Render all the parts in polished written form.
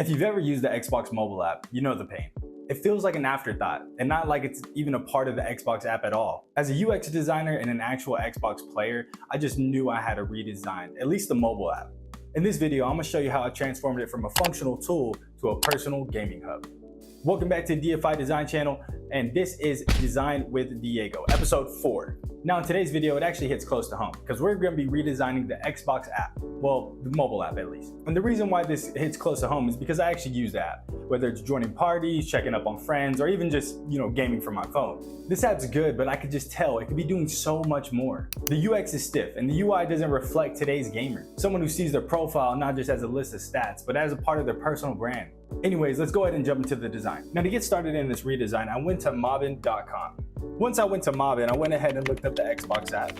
If you've ever used the Xbox mobile app, you know the pain. It feels like an afterthought and not like it's even a part of the Xbox app at all. As a UX designer and an actual Xbox player, I just knew I had to redesign at least the mobile app. In this video, I'm gonna show you how I transformed it from a functional tool to a personal gaming hub. Welcome back to the DFI Design channel, and this is Design with Diego, episode 4. Now in today's video, it actually hits close to home because we're gonna be redesigning the Xbox app. Well, the mobile app at least. And the reason why this hits close to home is because I actually use the app, whether it's joining parties, checking up on friends, or even just, gaming from my phone. This app's good, but I could just tell it could be doing so much more. The UX is stiff and the UI doesn't reflect today's gamer. Someone who sees their profile not just as a list of stats, but as a part of their personal brand. Anyways, let's go ahead and jump into the design. Now to get started in this redesign, I went to mobbin.com. Once I went to Mobbin, I went ahead and looked up the Xbox app.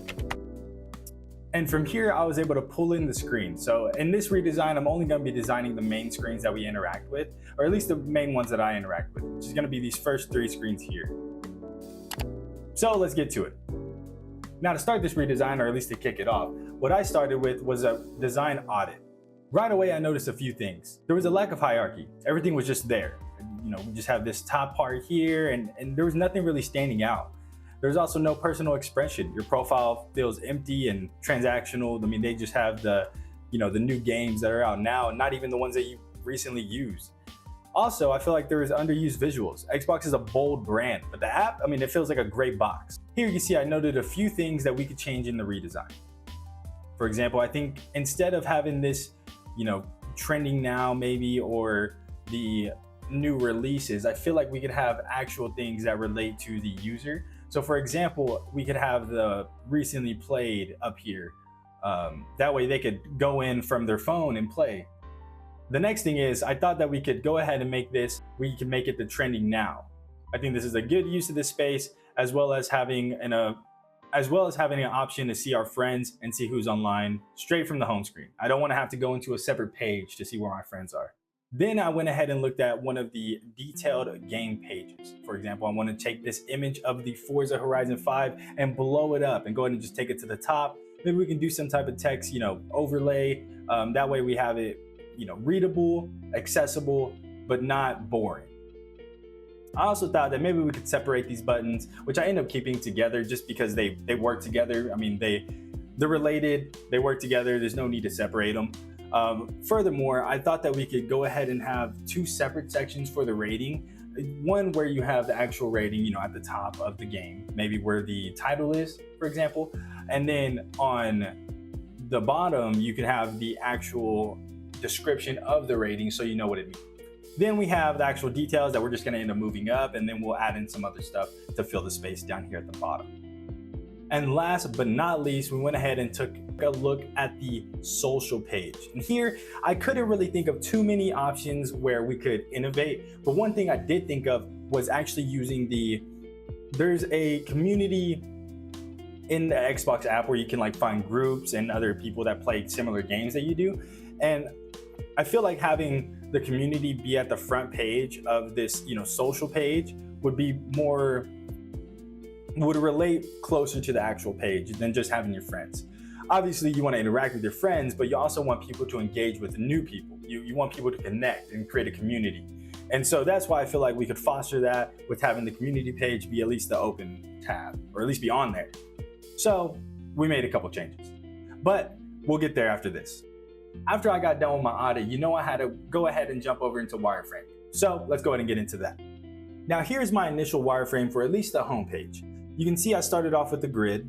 And from here, I was able to pull in the screen. So in this redesign, I'm only gonna be designing the main screens that we interact with, or at least the main ones that I interact with, which is gonna be these first 3 screens here. So let's get to it. Now to start this redesign, or at least to kick it off, what I started with was a design audit. Right away, I noticed a few things. There was a lack of hierarchy. Everything was just there. We just have this top part here, and there was nothing really standing out. There's also no personal expression. Your profile feels empty and transactional. I mean, they just have the new games that are out now, and not even the ones that you recently used. Also, I feel like there is underused visuals. Xbox is a bold brand, but the app, it feels like a gray box. Here you see I noted a few things that we could change in the redesign. For example, I think instead of having this, trending now maybe, or the new releases, I feel like we could have actual things that relate to the user. So for example, we could have the recently played up here. That way they could go in from their phone and play. The next thing is, I thought that we could go ahead and we can make it the trending now. I think this is a good use of this space, as well as having an option to see our friends and see who's online straight from the home screen. I don't want to have to go into a separate page to see where my friends are. Then I went ahead and looked at one of the detailed game pages. For example, I want to take this image of the Forza Horizon 5 and blow it up and go ahead and just take it to the top. Maybe we can do some type of text, overlay. That way we have it, readable, accessible, but not boring. I also thought that maybe we could separate these buttons, which I end up keeping together just because they work together. They're related, they work together. There's no need to separate them. Furthermore, I thought that we could go ahead and have 2 separate sections for the rating. One where you have the actual rating, at the top of the game, maybe where the title is, for example. And then on the bottom, you can have the actual description of the rating so you know what it means. Then we have the actual details that we're just gonna end up moving up, and then we'll add in some other stuff to fill the space down here at the bottom. And last but not least, we went ahead and took a look at the social page. And here, I couldn't really think of too many options where we could innovate, but one thing I did think of was actually using there's a community in the Xbox app where you can find groups and other people that play similar games that you do. And I feel like having the community be at the front page of this, social page would relate closer to the actual page than just having your friends. Obviously, you want to interact with your friends, but you also want people to engage with new people. You want people to connect and create a community. And so that's why I feel like we could foster that with having the community page be at least the open tab, or at least be on there. So we made a couple changes, but we'll get there after this. After I got done with my audit, I had to go ahead and jump over into wireframe. So let's go ahead and get into that. Now here's my initial wireframe for at least the home page. You can see I started off with the grid.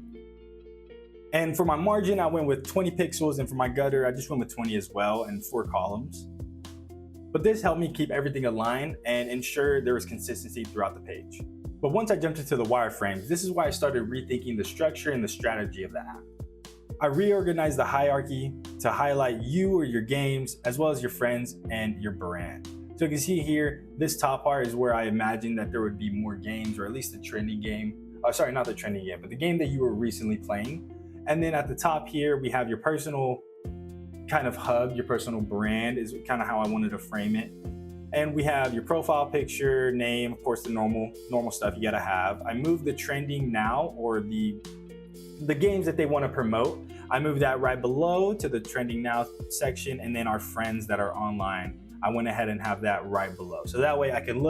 And for my margin, I went with 20 pixels, and for my gutter, I just went with 20 as well, and 4 columns. But this helped me keep everything aligned and ensure there was consistency throughout the page. But once I jumped into the wireframes, this is why I started rethinking the structure and the strategy of the app. I reorganized the hierarchy to highlight you or your games, as well as your friends and your brand. So you can see here, this top part is where I imagined that there would be more games, or at least the trending game. Sorry, not the trending game, but the game that you were recently playing. And then at the top here, we have your personal kind of hub, your personal brand is kind of how I wanted to frame it. And we have your profile picture, name, of course, the normal stuff you gotta have. I moved the trending now, or the games that they want to promote. I moved that right below to the trending now section, and then our friends that are online, I went ahead and have that right below. So that way I can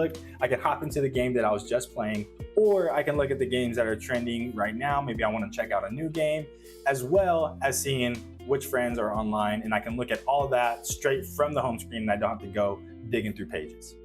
hop into the game that I was just playing, or I can look at the games that are trending right now. Maybe I want to check out a new game, as well as seeing which friends are online, and I can look at all that straight from the home screen, and I don't have to go digging through pages.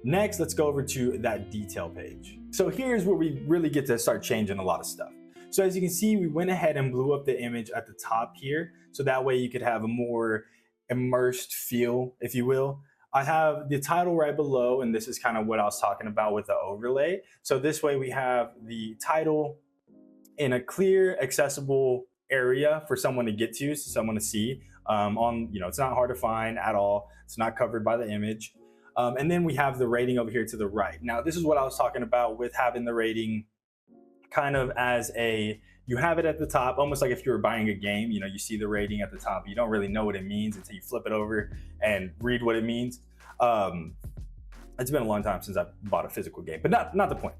Next, let's go over to that detail page. So here's where we really get to start changing a lot of stuff. So as you can see, we went ahead and blew up the image at the top here, so that way you could have a more immersed feel, if you will. I have the title right below, and this is kind of what I was talking about with the overlay. So this way we have the title in a clear, accessible area for someone to get to, someone to see. It's not hard to find at all. It's not covered by the image. And then we have the rating over here to the right. Now, this is what I was talking about with having the rating kind of as you have it at the top, almost like if you were buying a game, you see the rating at the top. You don't really know what it means until you flip it over and read what it means. It's been a long time since I bought a physical game, but not the point.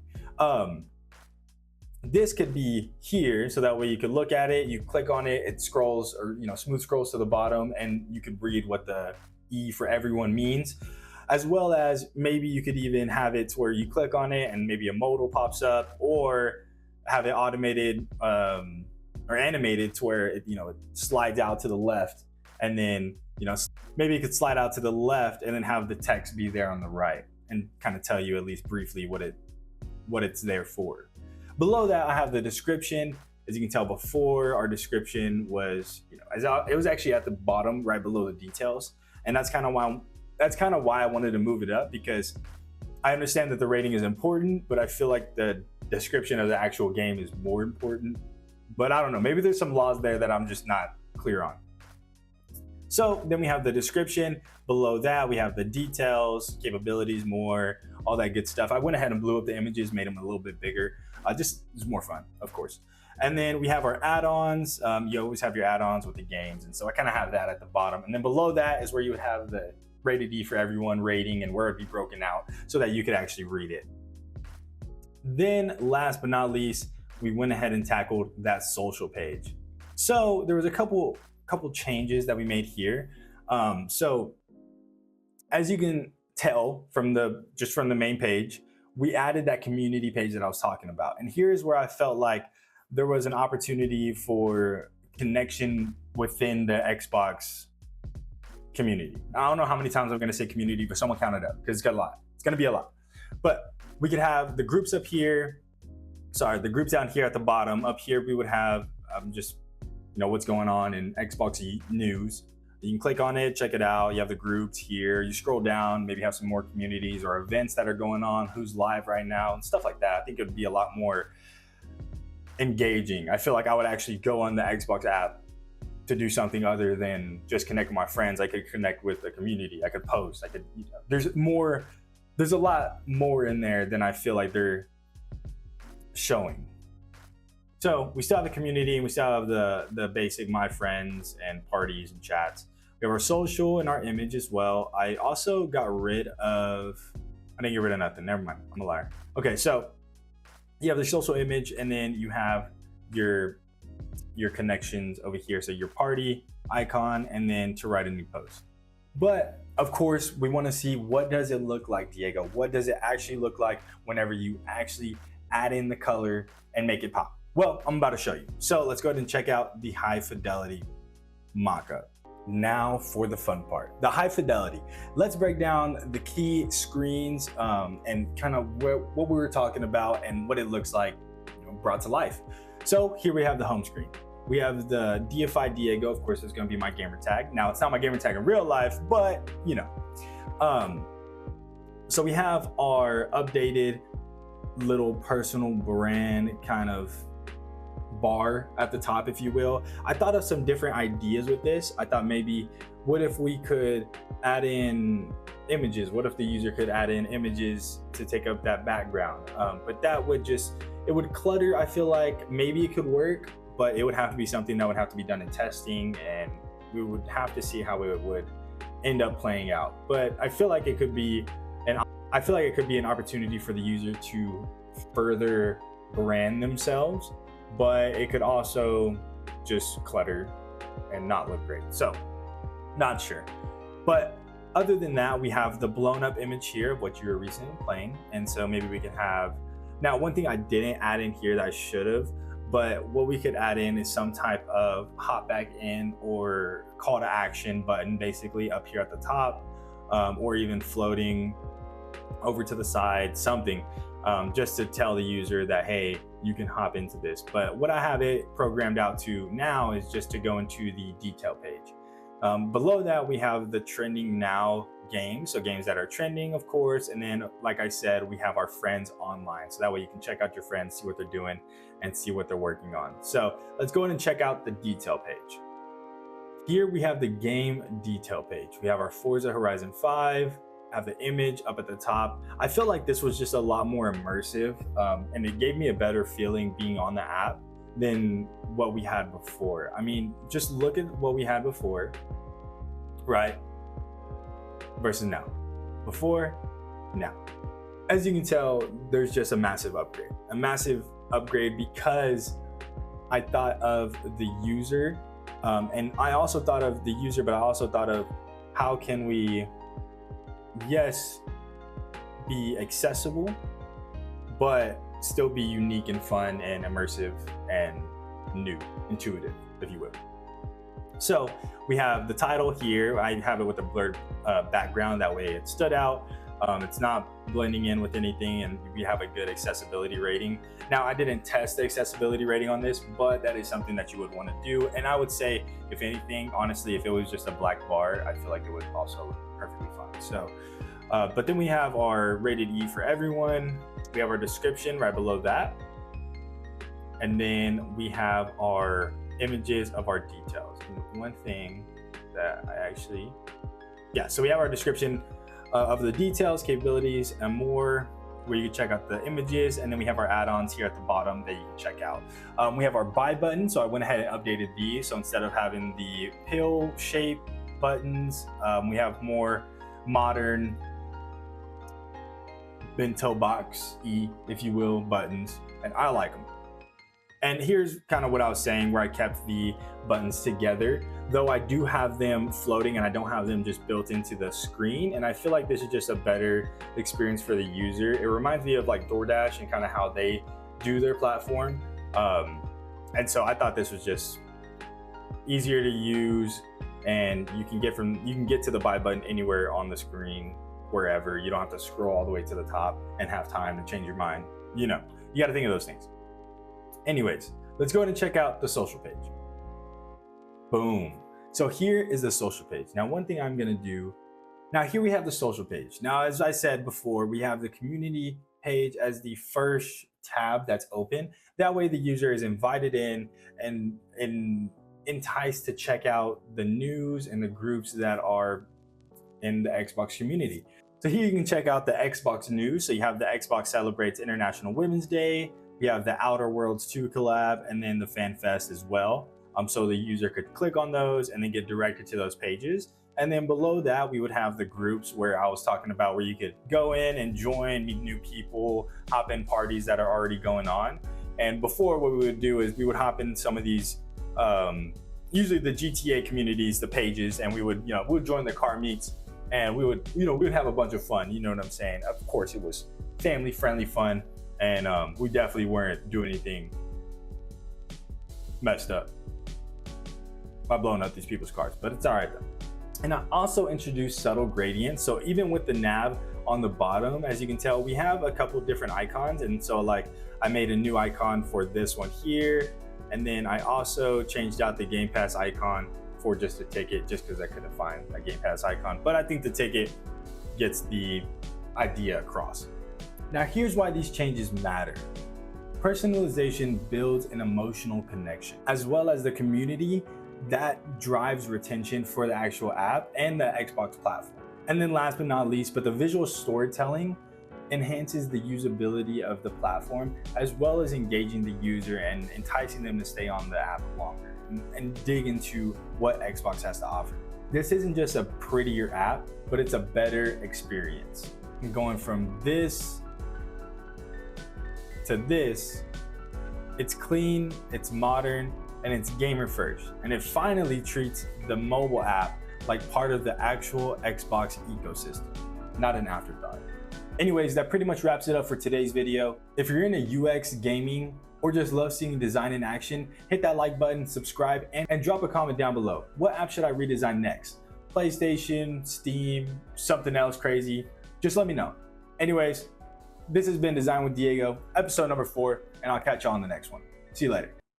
This could be here, so that way you could look at it, you click on it, it scrolls, or smooth scrolls to the bottom, and you could read what the E for everyone means. As well as maybe you could even have it to where you click on it and maybe a modal pops up, or have it automated or animated to where it slides out to the left, and then maybe it could slide out to the left and then have the text be there on the right and kind of tell you at least briefly what it's there for. Below that, I have the description. As you can tell, before, our description was it was actually at the bottom right below the details, and that's kind of why I wanted to move it up, because I understand that the rating is important, but I feel like the description of the actual game is more important. But I don't know, maybe there's some laws there that I'm just not clear on. So then we have the description. Below that, we have the details, capabilities, more, all that good stuff. I went ahead and blew up the images, made them a little bit bigger. Just it's more fun, of course. And then we have our add-ons. You always have your add-ons with the games, and so I kind of have that at the bottom. And then below that is where you would have the rated E for everyone rating, and where it'd be broken out so that you could actually read it. Then last but not least, we went ahead and tackled that social page. So there was a couple changes that we made here. So as you can tell from the main page, we added that community page that I was talking about. And here's where I felt like there was an opportunity for connection within the Xbox community. I don't know how many times I'm gonna say community, but someone count it up, because it's got a lot. It's gonna be a lot. But we could have the groups up here, the groups down here at the bottom. Up here we would have just what's going on in Xbox news. You can click on it, check it out. You have the groups here. You scroll down, maybe have some more communities or events that are going on, who's live right now, and stuff like that. I think it would be a lot more engaging. I feel like I would actually go on the Xbox app to do something other than just connect with my friends. I could connect with the community. I could post. I could. There's a lot more in there than I feel like they're showing. So we still have the community, and we still have the basic my friends and parties and chats. We have our social and our image as well. I also got rid of, I didn't get rid of nothing. Never mind, I'm a liar. Okay, so you have the social image, and then you have your connections over here. So your party icon, and then to write a new post. But of course, we want to see, what does it look like, Diego? What does it actually look like whenever you actually add in the color and make it pop? Well, I'm about to show you. So let's go ahead and check out the high fidelity mockup. Now for the fun part, the high fidelity. Let's break down the key screens and kind of what we were talking about and what it looks like brought to life. So here we have the home screen. We have the deified Diego. Of course, it's going to be my gamer tag. Now, it's not my gamer tag in real life, but so we have our updated little personal brand kind of bar at the top, if you will. I thought of some different ideas with this. I thought maybe, what if we could add in images? What if the user could add in images to take up that background? But that would it would clutter. I feel like maybe it could work, but it would have to be something that would have to be done in testing, and we would have to see how it would end up playing out. But I feel like it could be an opportunity for the user to further brand themselves, but it could also just clutter and not look great. So not sure. But Other than that, we have the blown up image here of what you were recently playing. And so maybe we can have, now one thing I didn't add in here that I should have, but what we could add in is some type of hop back in or call to action button basically up here at the top, or even floating over to the side, something just to tell the user that, hey, you can hop into this. But what I have it programmed out to now is just to go into the detail page. Below that, we have the trending now games, so games that are trending, of course. And then, like I said, we have our friends online. So that way you can check out your friends, see what they're doing, and see what they're working on. So let's go ahead and check out the detail page. Here we have the game detail page. We have our Forza Horizon 5, have the image up at the top. I feel like this was just a lot more immersive, and it gave me a better feeling being on the app than what we had before. I mean, just look at what we had before, right? Versus now. Before, now. As you can tell, there's just a massive upgrade because I thought of the user, and I also thought of the user, but I also thought of how can we, yes, be accessible, but still be unique and fun and immersive and new, intuitive, if you will. So we have the title here. I have it with a blurred background. That way it stood out. It's not blending in with anything, and we have a good accessibility rating. Now, I didn't test the accessibility rating on this, but that is something that you would want to do. And I would say, if anything, honestly, if it was just a black bar, I feel like it would also look perfectly fine. So, but then we have our rated E for everyone. We have our description right below that. And then we have our images of our details. And one thing that I actually, so we have our description of the details, capabilities, and more, where you can check out the images, and then we have our add-ons here at the bottom that you can check out. We have our buy button, so I went ahead and updated these. So instead of having the pill shape buttons, we have more modern bento box-y, if you will, buttons, and I like them. And here's kind of what I was saying, where I kept the buttons together, though I do have them floating and I don't have them just built into the screen. And I feel like this is just a better experience for the user. It reminds me of like DoorDash and kind of how they do their platform. And so I thought this was just easier to use, and you can get to the buy button anywhere on the screen, wherever. You don't have to scroll all the way to the top and have time to change your mind. You know, you got to think of those things. Anyways, let's go ahead and check out the social page. Boom. So here is the social page. Now, one thing I'm going to do, now here we have the social page. Now, as I said before, we have the community page as the first tab that's open. That way the user is invited in and enticed to check out the news and the groups that are in the Xbox community. So here you can check out the Xbox news. So you have the Xbox celebrates International Women's Day. We have the Outer Worlds 2 collab, and then the Fan Fest as well. So the user could click on those and then get directed to those pages. And then below that, we would have the groups where I was talking about, where you could go in and join, meet new people, hop in parties that are already going on. And before, what we would do is we would hop in some of these, usually the GTA communities, the pages, and we would join the car meets, and we would have a bunch of fun. You know what I'm saying? Of course, it was family friendly fun. And we definitely weren't doing anything messed up by blowing up these people's cars, but it's all right though. And I also introduced subtle gradients. So even with the nav on the bottom, as you can tell, we have a couple different icons. And so like I made a new icon for this one here. And then I also changed out the Game Pass icon for just a ticket, just because I couldn't find a Game Pass icon. But I think the ticket gets the idea across. Now, here's why these changes matter. Personalization builds an emotional connection, as well as the community that drives retention for the actual app and the Xbox platform. And then last but not least, but the visual storytelling enhances the usability of the platform, as well as engaging the user and enticing them to stay on the app longer and dig into what Xbox has to offer. This isn't just a prettier app, but it's a better experience. And going from this to this, it's clean, it's modern, and it's gamer first. And it finally treats the mobile app like part of the actual Xbox ecosystem, not an afterthought. Anyways, that pretty much wraps it up for today's video. If you're into UX gaming or just love seeing design in action, hit that like button, subscribe, and drop a comment down below. What app should I redesign next? PlayStation, Steam, something else crazy? Just let me know. Anyways, this has been Design with Diego, episode number 4, and I'll catch y'all on the next one. See you later.